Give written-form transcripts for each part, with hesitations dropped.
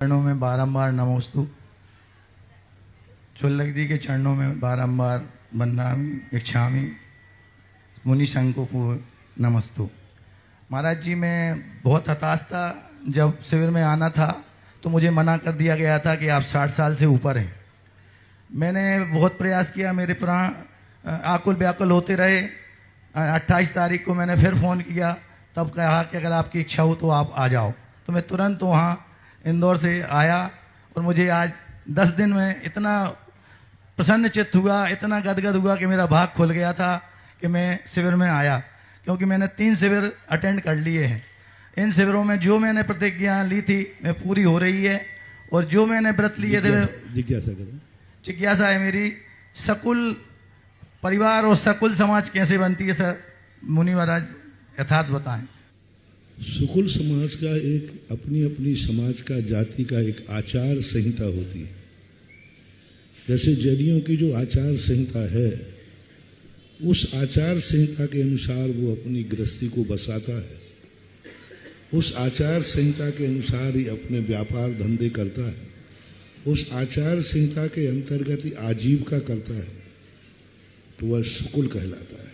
चरणों में बारंबार नमोस्तु। चोल्लक जी के चरणों में बारंबार वंदनामि इच्छामि मुनि संघों को नमस्तु। महाराज जी, मैं बहुत हताश था। जब शिविर में आना था तो मुझे मना कर दिया गया था कि आप 60 साल से ऊपर हैं। मैंने बहुत प्रयास किया, मेरे प्राण आकुल व्याकुल होते रहे। 28 तारीख को मैंने फिर फ़ोन किया, तब कहा कि अगर आपकी इच्छा हो तो आप आ जाओ। तो मैं तुरंत वहाँ इंदौर से आया और मुझे आज 10 दिन में इतना प्रसन्न चित्त हुआ, इतना गदगद हुआ कि मेरा भाग खुल गया था कि मैं शिविर में आया, क्योंकि मैंने 3 शिविर अटेंड कर लिए हैं। इन शिविरों में जो मैंने प्रतिज्ञा ली थी मैं पूरी हो रही है, और जो मैंने व्रत लिए थे जिज्ञासा है मेरी, सकुल परिवार और सकुल समाज कैसे बनती है सर मुनि महाराज यथार्थ बताएं। सुकुल समाज का एक अपनी अपनी समाज का जाति का एक आचार संहिता होती है। जैसे जैनियों की जो आचार संहिता है, उस आचार संहिता के अनुसार वो अपनी गृहस्थी को बसाता है, उस आचार संहिता के अनुसार ही अपने व्यापार धंधे करता है, उस आचार संहिता के अंतर्गत ही आजीविका करता है, तो वह सुकुल कहलाता है।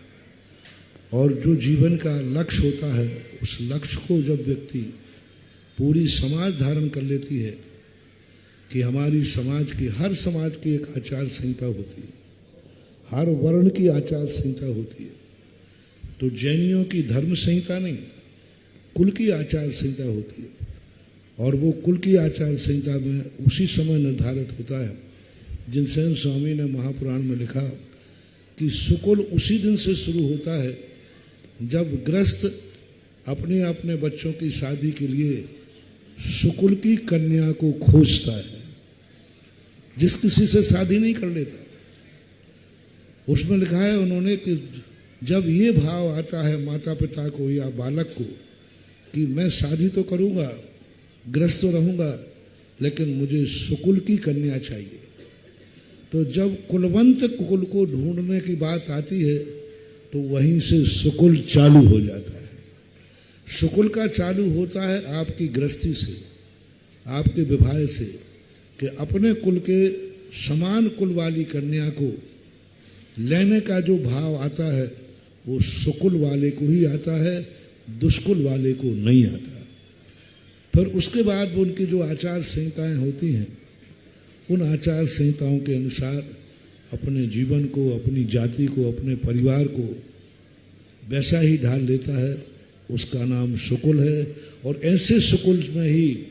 और जो जीवन का लक्ष्य होता है, उस लक्ष्य को जब व्यक्ति पूरी समाज धारण कर लेती है कि हमारी समाज की, हर समाज की एक आचार संहिता होती है, हर वर्ण की आचार संहिता होती है। तो जैनियों की धर्म संहिता नहीं, कुल की आचार संहिता होती है, और वो कुल की आचार संहिता में उसी समय निर्धारित होता है। जिनसेन स्वामी ने महापुराण में लिखा कि सुकुल उसी दिन से शुरू होता है जब गृहस्थ अपने अपने बच्चों की शादी के लिए सुकुल की कन्या को खोजता है। जिस किसी से शादी नहीं कर लेता, उसमें लिखा है उन्होंने कि जब ये भाव आता है माता पिता को या बालक को कि मैं शादी तो करूंगा, गृहस्थ तो रहूंगा, लेकिन मुझे सुकुल की कन्या चाहिए, तो जब कुलवंत कुल को ढूंढने की बात आती है तो वहीं से सुकुल चालू हो जाता है। सुकुल का चालू होता है आपकी गृहस्थी से, आपके विवाह से, कि अपने कुल के समान कुल वाली कन्या को लेने का जो भाव आता है वो सुकुल वाले को ही आता है, दुष्कुल वाले को नहीं आता। फिर उसके बाद उनकी जो आचार संहिताएं होती हैं, उन आचार संहिताओं के अनुसार अपने जीवन को, अपनी जाति को, अपने परिवार को वैसा ही ढाल लेता है। उसका नाम सुकुल है। और ऐसे सुकुल में ही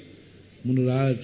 मुनिराज